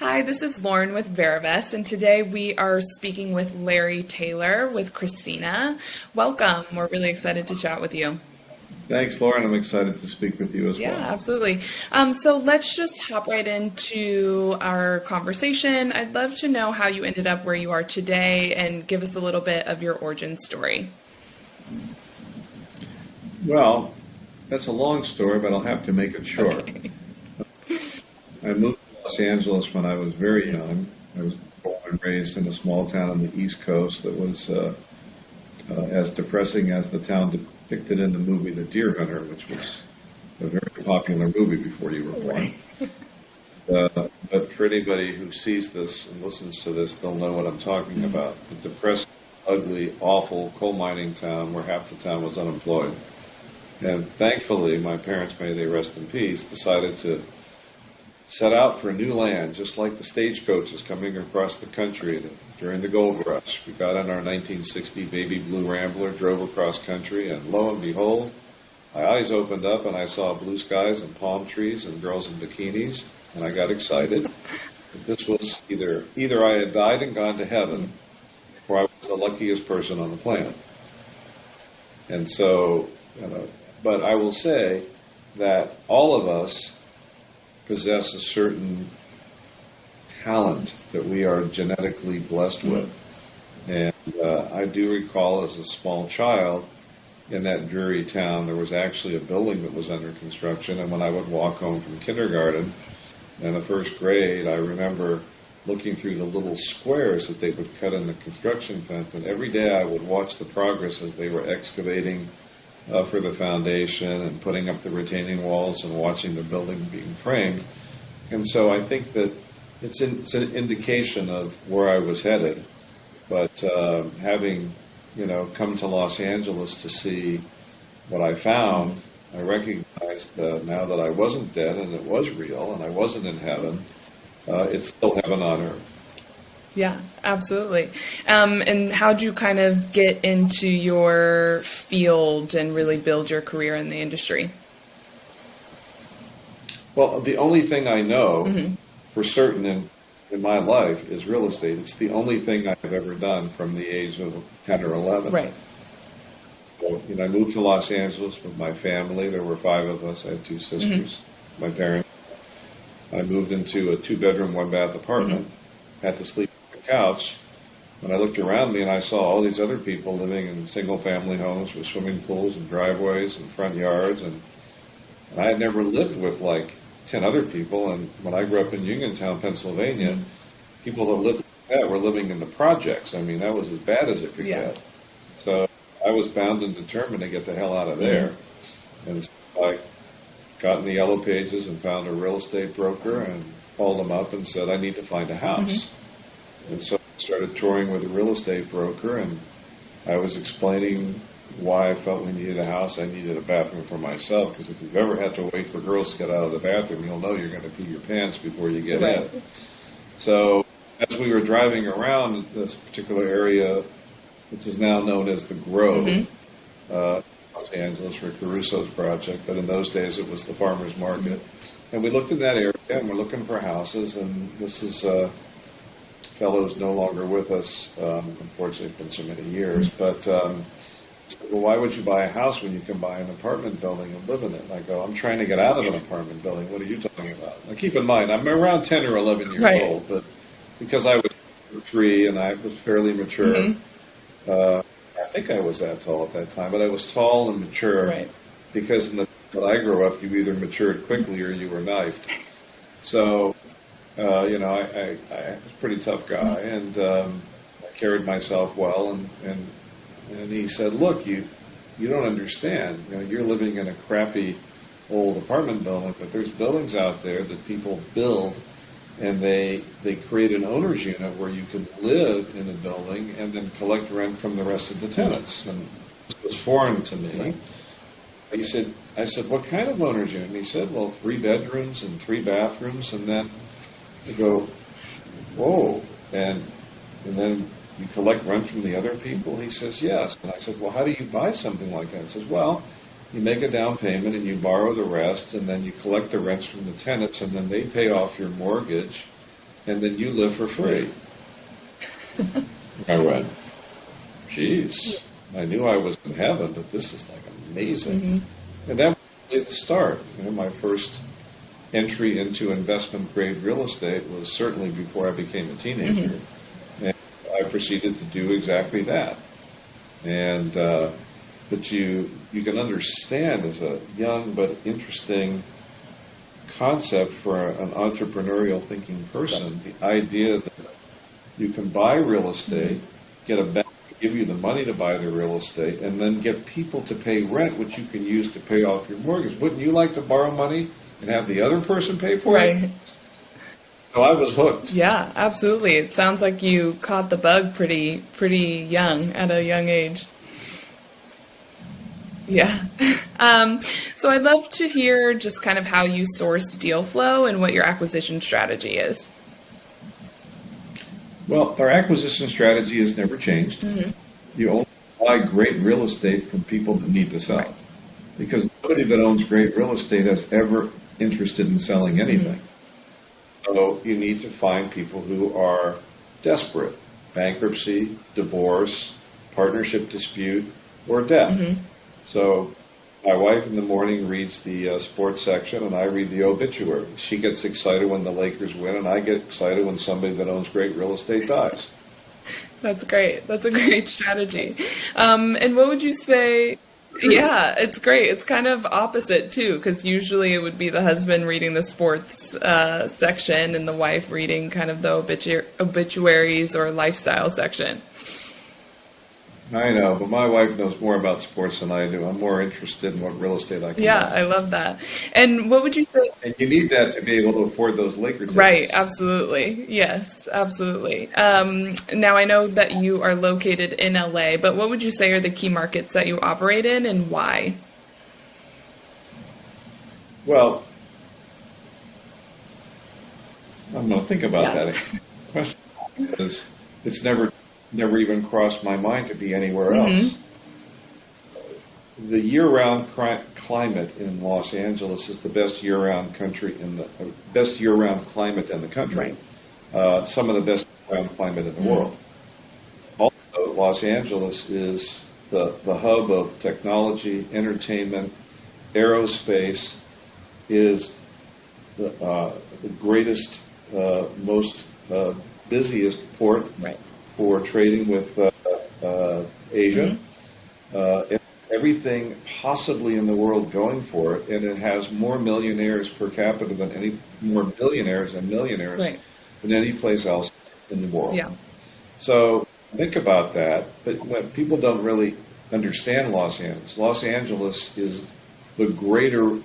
Hi, this is Lauren with Verivest, and today we are speaking with Larry Taylor with Christina. Welcome. We're really excited to chat with you. Thanks, Lauren. I'm excited to speak with you as well. Yeah, absolutely. So let's just hop right into our conversation. I'd love to know how you ended up where you are today and give us a little bit of your origin story. Well, that's a long story, but I'll have to make it short. Okay. I moved to Los Angeles when I was very young. I was born and raised in a small town on the East Coast that was as depressing as the town depicted in the movie The Deer Hunter, which was a very popular movie before you were born. But for anybody who sees this and listens to this, they'll know what I'm talking about. A depressing, ugly, awful coal mining town where half the town was unemployed. And thankfully, my parents, may they rest in peace, decided to set out for new land, just like the stagecoaches coming across the country during the gold rush. We got on our 1960 baby blue Rambler, drove across country, and lo and behold, my eyes opened up and I saw blue skies and palm trees and girls in bikinis, and I got excited. But this was either I had died and gone to heaven, or I was the luckiest person on the planet. And so, but I will say that all of us possess a certain talent that we are genetically blessed with. And I do recall as a small child in that dreary town, there was actually a building that was under construction. And when I would walk home from kindergarten in the first grade, I remember looking through the little squares that they would cut in the construction fence. And every day I would watch the progress as they were excavating for the foundation and putting up the retaining walls and watching the building being framed. And so I think that it's an indication of where I was headed. But having, come to Los Angeles to see what I found, I recognized now that I wasn't dead and it was real and I wasn't in heaven, it's still heaven on earth. Yeah, absolutely. And how'd you kind of get into your field and really build your career in the industry? Well, the only thing I know for certain in my life is real estate. It's the only thing I've ever done from the age of 10 or 11. Right. So, I moved to Los Angeles with my family. There were 5 of us. I had 2 sisters, my parents. I moved into a 2-bedroom, 1-bath apartment. Had to sleep couch. When I looked around me and I saw all these other people living in single-family homes with swimming pools and driveways and front yards, and I had never lived with like 10 other people. And when I grew up in Uniontown, Pennsylvania, people that lived like that were living in the projects. I mean, that was as bad as it could get. So I was bound and determined to get the hell out of there. And so I got in the yellow pages and found a real estate broker and called him up and said, I need to find a house. And so I started touring with a real estate broker, and I was explaining why I felt we needed a house. I needed a bathroom for myself, because if you've ever had to wait for girls to get out of the bathroom, you'll know you're going to pee your pants before you get in. So as we were driving around this particular area, which is now known as the Grove, Los Angeles, for Caruso's project, but in those days it was the farmer's market. And we looked in that area, and we're looking for houses, and this is fellow's no longer with us, unfortunately, it's been so many years, but said, well, why would you buy a house when you can buy an apartment building and live in it? And I go, I'm trying to get out of an apartment building. What are you talking about? Now, keep in mind, I'm around 10 or 11 years old, but because I was 3 and I was fairly mature, I think I was that tall at that time, but I was tall and mature because in the when I grew up, you either matured quickly or you were knifed. So, I was a pretty tough guy, and I carried myself well. And he said, "Look, you don't understand. You're living in a crappy old apartment building, but there's buildings out there that people build, and they create an owner's unit where you can live in a building and then collect rent from the rest of the tenants." And this was foreign to me. I said, "What kind of owner's unit?" And he said, "Well, 3 bedrooms and 3 bathrooms." And then I go, "Whoa!" And then you collect rent from the other people? He says, "Yes." And I said, "Well, how do you buy something like that?" He says, "Well, you make a down payment and you borrow the rest, and then you collect the rents from the tenants, and then they pay off your mortgage, and then you live for free. I went, geez, I knew I was in heaven, but this is like amazing. Mm-hmm. And that was really the start. My first entry into investment grade real estate was certainly before I became a teenager. Mm-hmm. And I proceeded to do exactly that. And but you can understand as a young but interesting concept for an entrepreneurial thinking person, the idea that you can buy real estate, get a bank to give you the money to buy the real estate, and then get people to pay rent, which you can use to pay off your mortgage. Wouldn't you like to borrow money and have the other person pay for it? So I was hooked. Yeah, absolutely. It sounds like you caught the bug pretty young, at a young age. Yeah. So I'd love to hear just kind of how you source deal flow and what your acquisition strategy is. Well, our acquisition strategy has never changed. Mm-hmm. You only buy great real estate from people that need to sell. Right. Because nobody that owns great real estate is ever interested in selling anything. Mm-hmm. So you need to find people who are desperate. Bankruptcy, divorce, partnership dispute, or death. Mm-hmm. So my wife in the morning reads the sports section, and I read the obituary. She gets excited when the Lakers win, and I get excited when somebody that owns great real estate dies. That's great. That's a great strategy. And what would you say? True. Yeah, it's great. It's kind of opposite, too, because usually it would be the husband reading the sports section and the wife reading kind of the obituaries or lifestyle section. I know, but my wife knows more about sports than I do. I'm more interested in what real estate I can buy. I love that. And what would you say? And you need that to be able to afford those Laker tickets. Right, absolutely. Yes, absolutely. Now, I know that you are located in LA, but what would you say are the key markets that you operate in and why? Well, I'm going to think about that. The question is, it's never even crossed my mind to be anywhere else. Mm-hmm. The year-round climate in Los Angeles is the best year-round climate in the country. Right. Some of the best year-round climate in the world. Also, Los Angeles is the hub of technology, entertainment, aerospace. Is the greatest, most busiest port. Right. For trading with Asia, and everything possibly in the world going for it, and it has more millionaires per capita than more billionaires and millionaires right. than any place else in the world. Yeah. So think about that, but when people don't really understand Los Angeles is the greater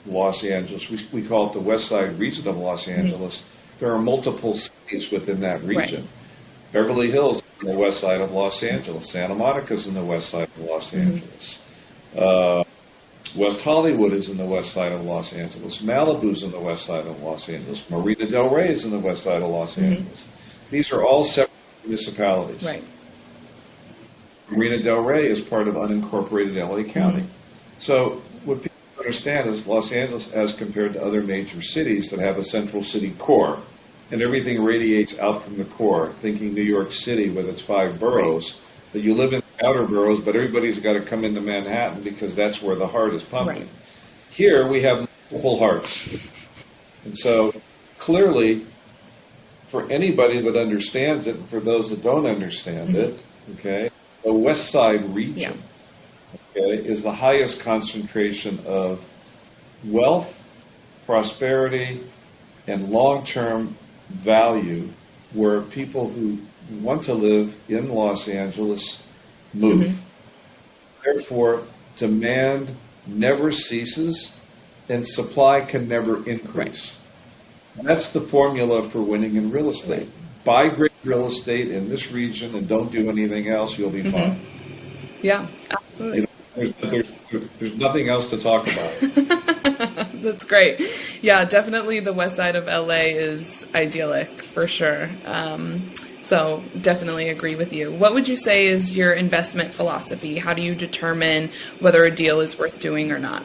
Los Angeles. We call it the West Side region of Los Angeles. Mm-hmm. There are multiple cities within that region. Right. Beverly Hills is on the west side of Los Angeles. Santa Monica is in the west side of Los Angeles. West Hollywood is in the west side of Los Angeles. Malibu's in the west side of Los Angeles. Marina del Rey is in the west side of Los Angeles. These are all separate municipalities. Right. Marina del Rey is part of unincorporated LA County. So what people understand is Los Angeles, as compared to other major cities that have a central city core, and everything radiates out from the core, thinking New York City with its 5 boroughs, that you live in the outer boroughs, but everybody's got to come into Manhattan because that's where the heart is pumping. Right. Here we have multiple hearts. And so clearly, for anybody that understands it, and for those that don't understand it, okay, the West Side region is the highest concentration of wealth, prosperity, and long-term value, where people who want to live in Los Angeles move. Therefore, demand never ceases and supply can never increase. That's the formula for winning in real estate. Buy great real estate in this region and don't do anything else, you'll be fine. Yeah, absolutely. There's nothing else to talk about. That's great. Yeah, definitely the west side of LA is idyllic for sure. So definitely agree with you. What would you say is your investment philosophy? How do you determine whether a deal is worth doing or not?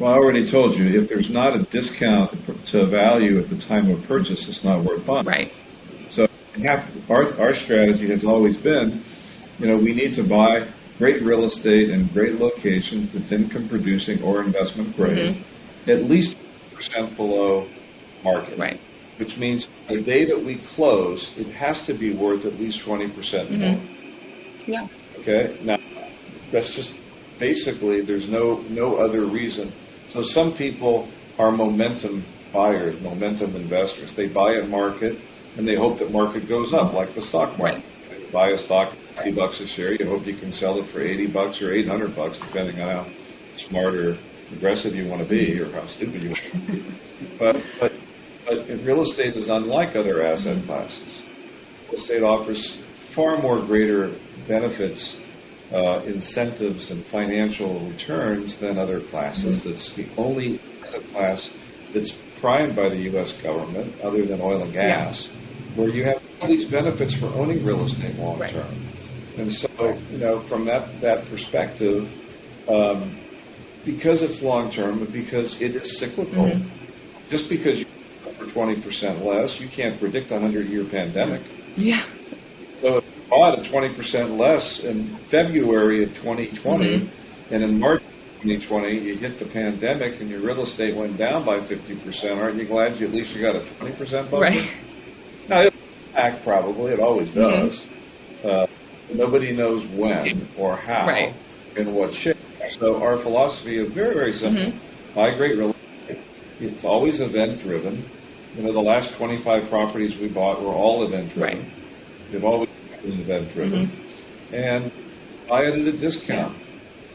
Well, I already told you, if there's not a discount to value at the time of purchase, it's not worth buying. Right. So our strategy has always been, we need to buy great real estate in great locations that's income producing or investment grade, at least percent below market. Right. Which means the day that we close, it has to be worth at least 20% more. Yeah. Okay? Now, that's just basically, there's no other reason. So some people are momentum buyers, momentum investors. They buy at market and they hope that market goes up, like the stock market. Right. You buy a stock $50 a share, you hope you can sell it for $80 or $800, depending on how smart or aggressive you want to be or how stupid you want to be. But real estate is unlike other asset classes. Real estate offers far more greater benefits, incentives, and financial returns than other classes. That's the only asset class that's primed by the U.S. government, other than oil and gas, where you have all these benefits for owning real estate long term. Right. And so, from that perspective, because it's long term, because it is cyclical, just because you for 20% less, you can't predict a 100-year pandemic. Yeah. So if you bought at 20% less in February of 2020, and in March of 2020 you hit the pandemic and your real estate went down by 50%, aren't you glad you at least got a 20% bump? Right. Now, it'll back probably, it always does. Nobody knows when or how and what shape. So our philosophy is very, very simple. Buy great real estate. It's always event-driven. The last 25 properties we bought were all event-driven. Right. They've always been event-driven. And buy it at a discount.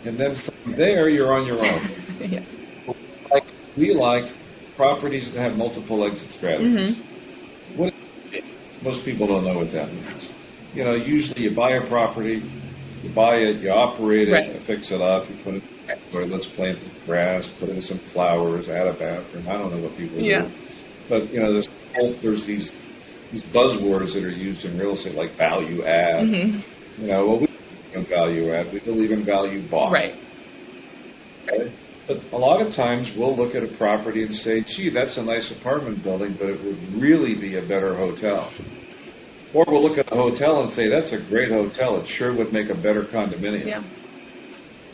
And then from there, you're on your own. We like properties that have multiple exit strategies. Most people don't know what that means. Usually you buy a property, you buy it, you operate it, you fix it up, you put it in toilets, plant the grass, put in some flowers, add a bathroom. I don't know what people do. But, there's these buzzwords that are used in real estate, like value add. We believe in value add. We believe in value bought. Right. Okay? But a lot of times we'll look at a property and say, gee, that's a nice apartment building, but it would really be a better hotel. Or we'll look at a hotel and say, that's a great hotel. It sure would make a better condominium. Yeah.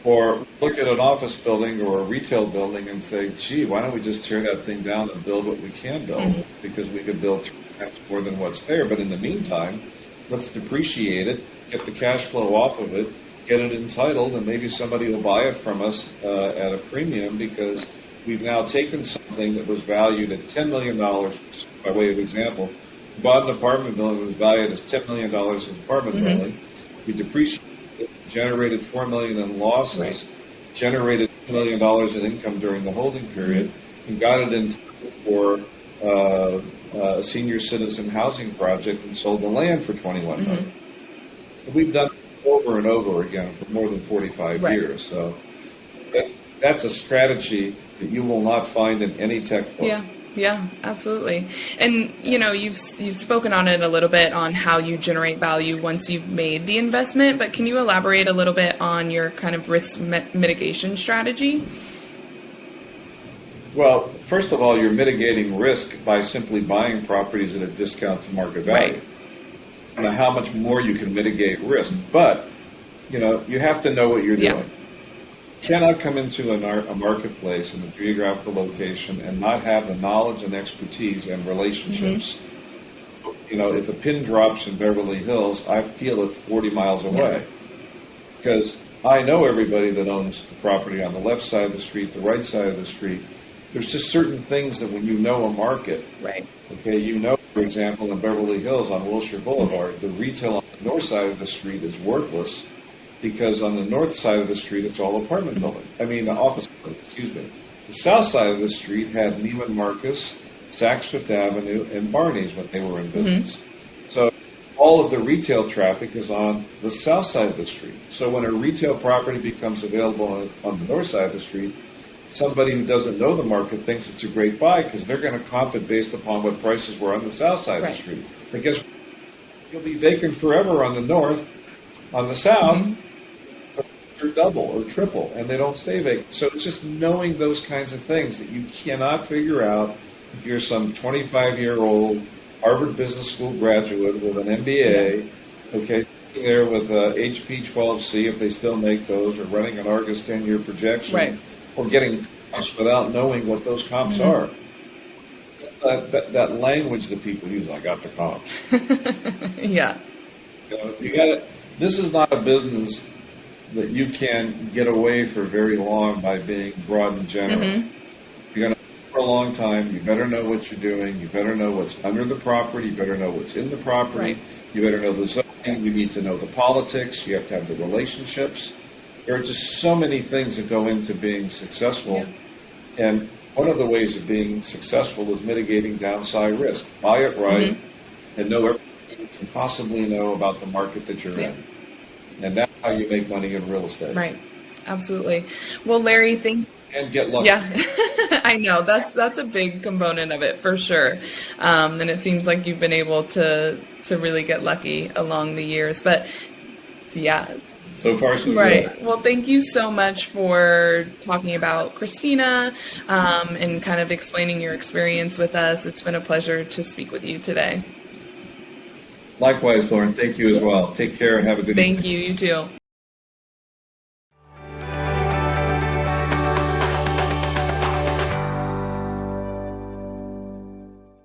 Or look at an office building or a retail building and say, gee, why don't we just tear that thing down and build what we can build? Because we could build 3 times more than what's there. But in the meantime, let's depreciate it, get the cash flow off of it, get it entitled, and maybe somebody will buy it from us at a premium because we've now taken something that was valued at $10 million, by way of example. We bought an apartment building that was valued as $10 million as an apartment building. We depreciated it, generated $4 million in losses, generated $2 million in income during the holding period, and got it in for a senior citizen housing project and sold the land for $21 million. We've done it over and over again for more than 45 years. So that's a strategy that you will not find in any textbook. Yeah, absolutely. And, you've spoken on it a little bit on how you generate value once you've made the investment, but can you elaborate a little bit on your kind of risk mitigation strategy? Well, first of all, you're mitigating risk by simply buying properties at a discount to market value. Right. I don't know how much more you can mitigate risk, but, you have to know what you're doing. You cannot come into a marketplace in a geographical location and not have the knowledge and expertise and relationships. If a pin drops in Beverly Hills, I feel it 40 miles away because I know everybody that owns the property on the left side of the street, the right side of the street. There's just certain things that when you know a market, okay, for example, in Beverly Hills on Wilshire Boulevard, the retail on the north side of the street is worthless. Because on the north side of the street, it's all apartment building. Office building, excuse me. The south side of the street had Neiman Marcus, Saks Fifth Avenue, and Barney's when they were in business. So all of the retail traffic is on the south side of the street. So when a retail property becomes available on the north side of the street, somebody who doesn't know the market thinks it's a great buy because they're going to comp it based upon what prices were on the south side of the street. But guess what? You'll be vacant forever on the north. On the south, or double or triple, and they don't stay vacant. So it's just knowing those kinds of things that you cannot figure out if you're some 25-year-old Harvard Business School graduate with an MBA, okay, there with a HP 12C, if they still make those, or running an Argus 10-year projection, Right. or getting comps without knowing what those comps are. That language that people use, I got the comps. Yeah. You got it. This is not a business that you can get away for very long by being broad and general. You're going to for a long time. You better know what you're doing. You better know what's under the property. You better know what's in the property. Right. You better know the zoning. You need to know the politics. You have to have the relationships. There are just so many things that go into being successful. Yeah. And one of the ways of being successful is mitigating downside risk. Buy it right and know everything you can possibly know about the market that you're in. And that's how you make money in real estate. Right. Absolutely. Well, Larry, And get lucky. Yeah, I know that's a big component of it for sure. And it seems like you've been able to really get lucky along the years, but yeah. So far, so Right. good. Well, thank you so much for talking about Christina and kind of explaining your experience with us. It's been a pleasure to speak with you today. Likewise, Lauren. Thank you as well. Take care and have a good evening. Thank you. You too.